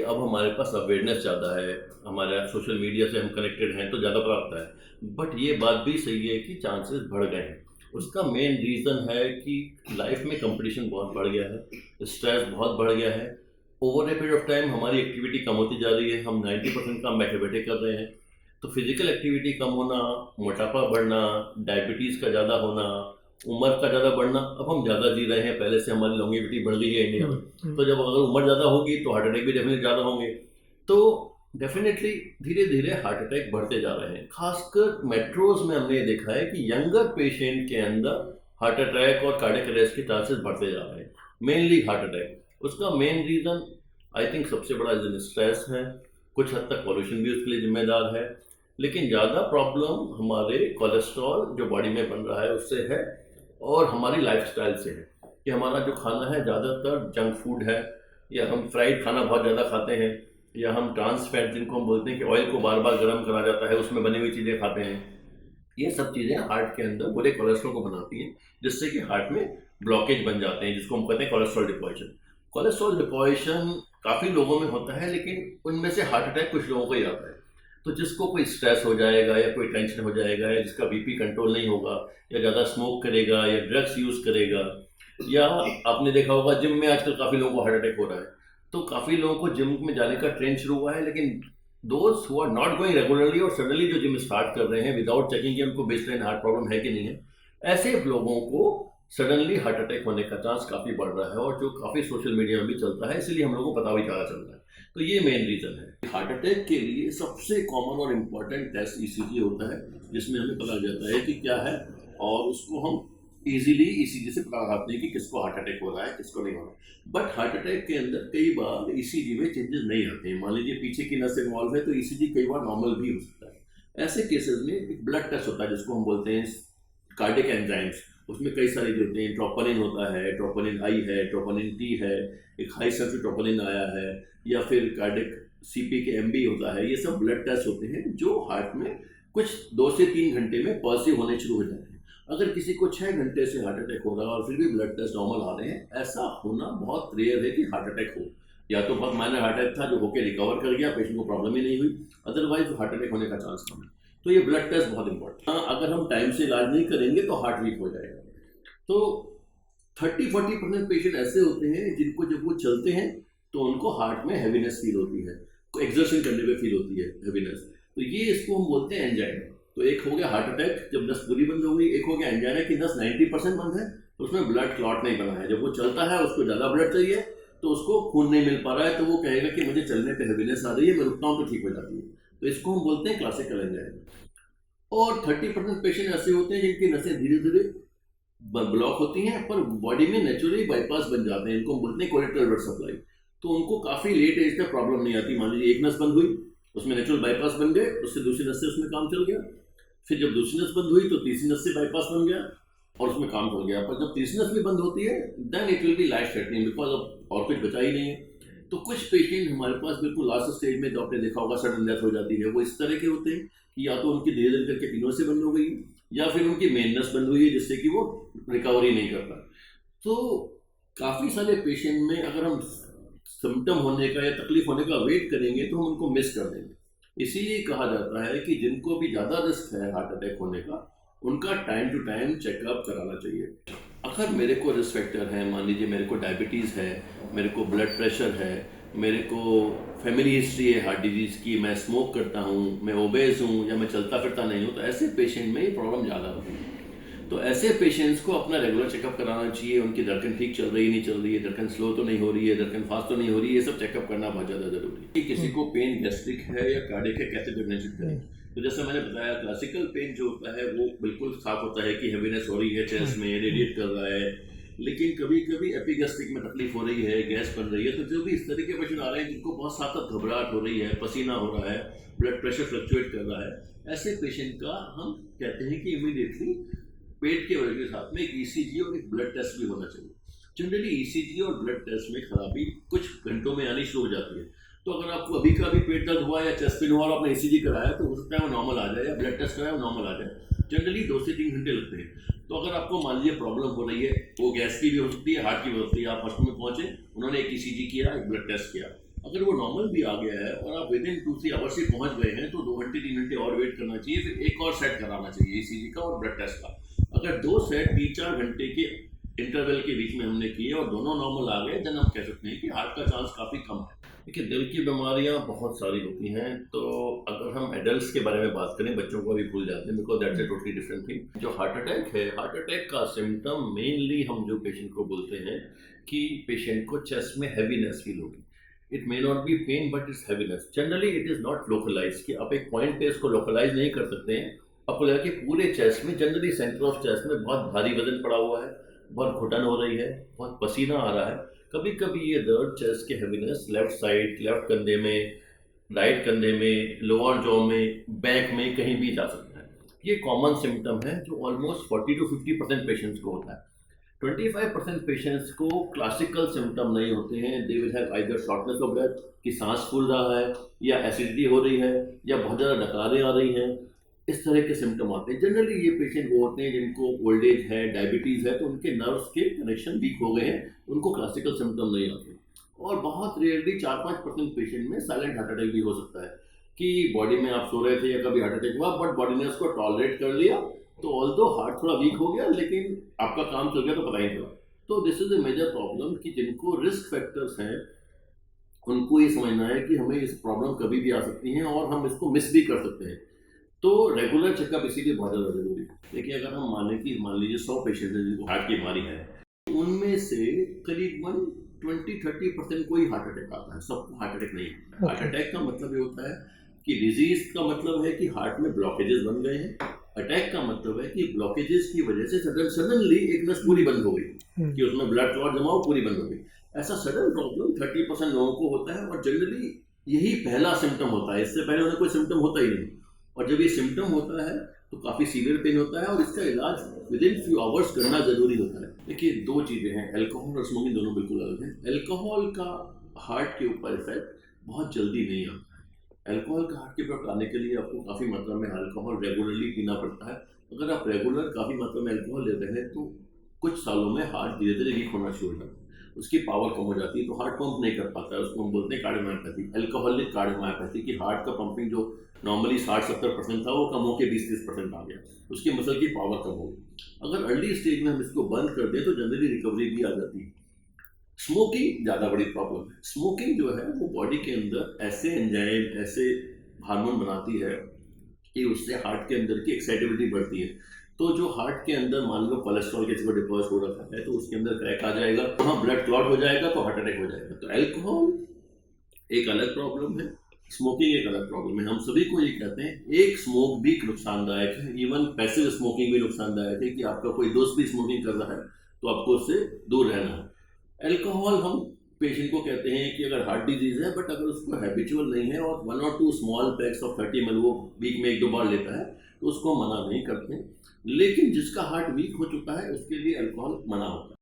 अब हमारे पास अवेयरनेस ज़्यादा है, हमारे सोशल मीडिया से हम कनेक्टेड हैं तो ज़्यादा पता लगता है। बट ये बात भी सही है कि चांसेस बढ़ गए हैं। उसका मेन रीज़न है कि लाइफ में कंपटीशन बहुत बढ़ गया है, स्ट्रेस बहुत बढ़ गया है। Over a period of time हमारी एक्टिविटी कम होती जा रही है, हम 90% काम बैठे बैठे कर रहे हैं। तो फिजिकल एक्टिविटी कम होना, मोटापा बढ़ना, डायबिटीज़ का ज़्यादा होना, उम्र का ज़्यादा बढ़ना। अब हम ज़्यादा जी रहे हैं, पहले से हमारी लॉन्गेविटी बढ़ गई है इंडिया में। तो जब अगर उम्र ज़्यादा होगी तो हार्ट अटैक भी डेफिनेटली ज़्यादा होंगे। तो डेफिनेटली धीरे धीरे हार्ट अटैक बढ़ते जा रहे हैं। खासकर मेट्रोज में हमने ये देखा है कि यंगर पेशेंट के अंदर हार्ट अटैक और कार्डियक अरेस्ट के चांसेस बढ़ते जा रहे हैं। मेनली हार्ट अटैक, उसका मेन रीज़न आई थिंक सबसे बड़ा रीज़न स्ट्रेस है। कुछ हद तक पॉल्यूशन भी उसके लिए जिम्मेदार है, लेकिन ज़्यादा प्रॉब्लम हमारे कोलेस्ट्रॉल जो बॉडी में बन रहा है उससे है, और हमारी लाइफस्टाइल से है कि हमारा जो खाना है ज़्यादातर जंक फूड है, या हम फ्राइड खाना बहुत ज़्यादा खाते हैं, या हम ट्रांस फैट जिनको हम बोलते हैं कि ऑयल को बार बार गर्म करा जाता है उसमें बनी हुई चीज़ें खाते हैं। ये सब चीज़ें हार्ट के अंदर बुरे कोलेस्ट्रॉल को बनाती हैं, जिससे कि हार्ट में ब्लॉकेज बन जाते हैं, जिसको हम कहते हैं कोलेस्ट्रॉल डिपोजिशन। कोलेस्ट्रॉल डिपोजिशन काफ़ी लोगों में होता है, लेकिन उनमें से हार्ट अटैक कुछ लोगों को ही आता है। तो जिसको कोई स्ट्रेस हो जाएगा या कोई टेंशन हो जाएगा, या जिसका बीपी कंट्रोल नहीं होगा, या ज़्यादा स्मोक करेगा, या ड्रग्स यूज़ करेगा, या आपने देखा होगा जिम में आजकल काफ़ी लोगों को हार्ट अटैक हो रहा है। तो काफ़ी लोगों को जिम में जाने का ट्रेंड शुरू हुआ है, लेकिन those who are not going regularly और सडनली जो जिम स्टार्ट कर रहे हैं विदाउट चेकिंग कि उनको बेसलाइन हार्ट प्रॉब्लम है कि नहीं है, ऐसे लोगों को सडनली हार्ट अटैक होने का चांस काफ़ी बढ़ रहा है, और जो काफ़ी सोशल मीडिया में भी चलता है, इसलिए हम लोगों को पता भी ज़्यादा चल रहा है। तो ये मेन रीज़न है। हार्ट अटैक के लिए सबसे कॉमन और इम्पॉर्टेंट टेस्ट ईसीजी होता है, जिसमें हमें पता जाता है कि क्या है, और उसको हम इजीली ईसीजी से पता लगाते हैं कि किसको हार्ट अटैक हो रहा है, किसको नहीं हो रहा है। बट हार्ट अटैक के अंदर कई बार ईसीजी में चेंजेस नहीं आते हैं। मान लीजिए पीछे की नस इन्वॉल्व है तो ईसीजी कई बार नॉर्मल भी हो सकता है। ऐसे केसेस में एक ब्लड टेस्ट होता है जिसको हम बोलते हैं कार्डियक एंजाइम्स। उसमें कई सारे जो होते हैं, ट्रोपोनिन होता है, ट्रोपोनिन आई है, ट्रोपोनिन टी है, एक हाई सल्फर ट्रोपोनिन आया है, या फिर कार्डियक सीपी के एमबी होता है। ये सब ब्लड टेस्ट होते हैं जो हार्ट में कुछ 2 से 3 घंटे में पॉजिटिव होने शुरू हो जाते हैं। अगर किसी को 6 घंटे से हार्ट अटैक हो रहा है और फिर भी ब्लड टेस्ट नॉर्मल आ रहे हैं, ऐसा होना बहुत रेयर है कि हार्ट अटैक हो। या तो बहुत माइनर हार्ट अटैक था जो होकर रिकवर कर गया, पेशेंट को प्रॉब्लम ही नहीं हुई, अदरवाइज हार्ट अटैक होने का चांस कम है। तो ये ब्लड टेस्ट बहुत इंपॉर्टेंट है। अगर हम टाइम से इलाज नहीं करेंगे तो हार्ट वीक हो जाएगा। तो 30-40% पेशेंट ऐसे होते हैं जिनको जब वो चलते हैं तो उनको हार्ट में हैवीनेस फील होती है, एक्सर्शन करने पे फील होती है हैवीनेस। तो ये इसको हम बोलते हैं एंजाइना। तो एक हो गया हार्ट अटैक जब नस पूरी बंद हो गई, एक हो गया एंजाइना की नस 90% बंद है, तो उसमें ब्लड क्लॉट नहीं बना है। जब वो चलता है उसको ज़्यादा ब्लड चाहिए, तो उसको खून नहीं मिल पा रहा है, तो वो कहेगा कि मुझे चलने पे हैवीनेस आ रही है, मैं रुकता हूँ तो ठीक हो जाती है। तो इसको हम बोलते हैं क्लासिकल एंजाइना। और 30% पेशेंट ऐसे होते हैं जिनकी नसें धीरे धीरे ब्लॉक होती हैं, पर बॉडी में नेचुरली बाईपास बन जाते हैं, इनको हम बोलते हैं कोलेटरल ब्लड सप्लाई। तो उनको काफ़ी लेट एज तक प्रॉब्लम नहीं आती। मान लीजिए एक नस बंद हुई, उसमें नेचुरल बाईपास बन गए, उससे दूसरी नस से उसमें काम चल गया, फिर जब दूसरी नस बंद हुई तो तीसरी नस से बाईपास बन गया और उसमें काम चल गया। पर जब तीसरी नस भी बंद होती है then it will be life threatening, because अब और कुछ बचा ही नहीं है। तो कुछ पेशेंट हमारे पास बिल्कुल लास्ट स्टेज में, जो आपने देखा होगा सडन डेथ हो जाती है, वो इस तरह के होते हैं कि या तो उनकी धीरे धीरे करके तीनों से बंद हो गई, या फिर उनकी मेन नस बंद हुई है जिससे कि वो रिकवरी नहीं कर पाए। तो काफ़ी सारे पेशेंट में अगर हम सिम्टम होने का या तकलीफ होने का वेट करेंगे तो हम उनको मिस कर देंगे। इसीलिए कहा जाता है कि जिनको भी ज़्यादा रिस्क है हार्ट अटैक होने का, उनका टाइम टू टाइम चेकअप कराना चाहिए। अगर मेरे को रिस्क फैक्टर है, मान लीजिए मेरे को डायबिटीज़ है, मेरे को ब्लड प्रेशर है, मेरे को फैमिली हिस्ट्री है हार्ट डिजीज़ की, मैं स्मोक करता हूँ, मैं ओबेस हूँ, या मैं चलता फिरता नहीं हूँ, तो ऐसे पेशेंट में ये प्रॉब्लम ज़्यादा होती है। तो ऐसे पेशेंट्स को अपना रेगुलर चेकअप कराना चाहिए। उनकी धड़कन ठीक चल रही नहीं चल रही है, धड़कन स्लो तो नहीं हो रही है, धड़कन फास्ट तो नहीं हो रही है, ये सब चेकअप करना बहुत ज़्यादा जरूरी है। कि किसी को पेन गैस्ट्रिक है या कार्डियक है, कैसे डिफरेंशिएट करें। तो जैसे मैंने बताया, क्लासिकल पेन जो होता है वो बिल्कुल साफ होता है कि हैवीनेस हो रही है, चेस्ट में रेडिएट कर रहा है। लेकिन कभी कभी एपिगैस्ट्रिक में तकलीफ हो रही है, गैस बन रही है, तो जो भी इस तरह के पेशेंट आ रहे हैं जिनको बहुत सातत घबराहट हो रही है, पसीना हो रहा है, ब्लड प्रेशर फ्लक्चुएट कर रहा है, ऐसे पेशेंट का हम कहते हैं कि इमीडिएटली पेट के वजह के साथ में एक ईसीजी और एक ब्लड टेस्ट भी होना चाहिए। जनरली ईसीजी और ब्लड टेस्ट में खराबी कुछ घंटों में आनी शुरू हो जाती है। तो अगर आपको अभी का भी पेट दर्द हुआ या चेस्ट पेन हुआ और आपने ईसीजी कराया तो हो सकता है वो नॉर्मल आ जाए, या ब्लड टेस्ट कराया वो नॉर्मल आ जाए। जनरली 2 से 3 घंटे लगते हैं। तो अगर आपको मान लीजिए प्रॉब्लम हो रही है, वो गैस की भी हो सकती है, हार्ट की भी हो सकती है, आप हॉस्पिटल में पहुंचे, उन्होंने एक ईसीजी किया, एक ब्लड टेस्ट किया, अगर वो नॉर्मल भी आ गया है और आप विद इन 2-3 आवर्स ही पहुंच गए हैं तो 2 घंटे 3 घंटे और वेट करना चाहिए, फिर एक और सेट कराना चाहिए ईसीजी का और ब्लड टेस्ट का। अगर 2 सेट 3-4 घंटे के इंटरवल के बीच में हमने किए और दोनों नॉर्मल आ गए, देन हम कह सकते हैं कि हार्ट का चांस काफ़ी कम है। देखिए, दिल की बीमारियां बहुत सारी होती हैं, तो अगर हम एडल्ट्स के बारे में बात करें, बच्चों को भी भूल जाते हैं, because that's a totally different thing. जो हार्ट अटैक है, हार्ट अटैक का सिम्टम मेनली हम जो पेशेंट को बोलते हैं कि पेशेंट को चेस्ट में हैवीनेस फील होगी। It may not be pen but it's heaviness. Generally it is not localise, कि आप एक पॉइंट पे इसको लोकलाइज नहीं कर सकते हैं। आपको लगा कि पूरे चेस्ट में, जनरली सेंटर ऑफ चेस्ट में बहुत भारी वजन पड़ा हुआ है, बहुत घुटन हो रही है, बहुत पसीना आ रहा है। कभी कभी ये दर्द, चेस्ट के हैवीनेस लेफ्ट साइड, लेफ्ट कंधे में, राइट कंधे में, लोअर जॉ में, बैक में, कहीं भी जा सकता है। ये कॉमन सिम्टम है जो ऑलमोस्ट 40 to 50% पेशेंट्स को होता है। 25% पेशेंट्स को क्लासिकल सिम्टम नहीं होते हैं। They will have either shortness of breath, कि सांस फूल रहा है, या एसिडिटी हो रही है, या बहुत ज़्यादा डकारें आ रही हैं। इस तरह के सिम्टम आते हैं। जनरली ये पेशेंट वो होते हैं जिनको ओल्ड एज है, डायबिटीज़ है, तो उनके नर्व्स के कनेक्शन वीक हो गए हैं, उनको क्लासिकल सिम्टम नहीं आते। और बहुत रेयरली 4-5% पेशेंट में साइलेंट हार्ट अटैक भी हो सकता है, कि बॉडी में आप सो रहे थे या कभी हार्ट अटैक हुआ, बट बॉडी ने उसको टॉलरेट कर लिया, तो ऑल्दो हार्ट थोड़ा वीक हो गया लेकिन आपका काम चल गया, तो पता ही नहीं चला। तो this is a major problem, कि जिनको रिस्क फैक्टर्स हैं उनको ये समझना है कि हमें इस प्रॉब्लम कभी भी आ सकती हैं और हम इसको मिस भी कर सकते हैं। तो रेगुलर चेकअप इसीलिए बहुत ज़्यादा जरूरी है। देखिए, अगर हम मान लीजिए 100 पेशेंट हैं जिनको हार्ट की बीमारी है, उनमें से करीबन 20-30% को ही हार्ट अटैक आता है। सबको हार्ट अटैक नहीं है। हार्ट अटैक का मतलब ये होता है कि डिजीज का मतलब है कि हार्ट में ब्लॉकेजेस बन गए हैं। अटैक का मतलब है कि ब्लॉकेजेस की वजह से सडनली एक नस पूरी बंद हो गई, कि उसमें ब्लड क्लॉट जमा हो, पूरी बंद हो गई। ऐसा सडन प्रॉब्लम 30% लोगों को होता है, और जनरली यही पहला सिम्टम होता है। इससे पहले उन्हें कोई सिम्टम होता ही नहीं, और जब ये सिम्टम होता है तो काफ़ी सीवियर पेन होता है, और इसका इलाज विद इन फ्यू आवर्स करना ज़रूरी होता है। देखिए, 2 चीज़ें हैं, अल्कोहल और स्मोकिंग, दोनों बिल्कुल अलग हैं। अल्कोहल का हार्ट के ऊपर इफेक्ट बहुत जल्दी नहीं आता है। अल्कोहल का हार्ट के ऊपर आने के लिए आपको काफ़ी मात्रा में अल्कोहल रेगुलरली पीना पड़ता है। अगर आप रेगुलर काफ़ी मात्रा में अल्कोहल ले रहे हैं तो कुछ सालों में हार्ट धीरे धीरे वीक होना शुरू हो जाता है, उसकी पावर कम हो जाती है, तो हार्ट पंप नहीं कर पाता है। उसको हम बोलते हैं कार्डियोमायोपैथी, अल्कोहलिक कार्डियोमायोपैथी, कि हार्ट का पंपिंग जो नॉर्मली 60-70% था वो कम होकर 20-30% आ गया, उसकी मसल की पावर कम हो गई। अगर अर्ली स्टेज में हम इसको बंद कर दें तो जनरली रिकवरी भी आ जाती है। स्मोकिंग ज़्यादा बड़ी प्रॉब्लम है। स्मोकिंग जो है वो बॉडी के अंदर ऐसे एंजाइम, ऐसे हार्मोन बनाती है कि उससे हार्ट के अंदर की एक्साइटेबिलिटी बढ़ती है। तो जो हार्ट के अंदर मान लो कोलेस्ट्रॉल किसी को डिपॉजिट हो रखा है, तो उसके अंदर क्रैक आ जाएगा, वहाँ ब्लड क्लॉट हो जाएगा, तो हार्ट अटैक हो जाएगा। तो अल्कोहल एक अलग प्रॉब्लम है, स्मोकिंग एक अलग प्रॉब्लम है। हम सभी को ये कहते हैं, एक स्मोक भी नुकसानदायक है, इवन पैसिव स्मोकिंग भी नुकसानदायक है, कि आपका कोई दोस्त भी स्मोकिंग कर रहा है तो आपको उससे दूर रहना है। अल्कोहल हम पेशेंट को कहते हैं कि अगर हार्ट डिजीज है, बट अगर उसको हैबिचुअल नहीं है और 1 or 2 small PACS of 30 ml वो वीक में 1-2 बार लेता है, तो उसको मना नहीं करते। लेकिन जिसका हार्ट वीक हो चुका है उसके लिए अल्कोहल मना होता है।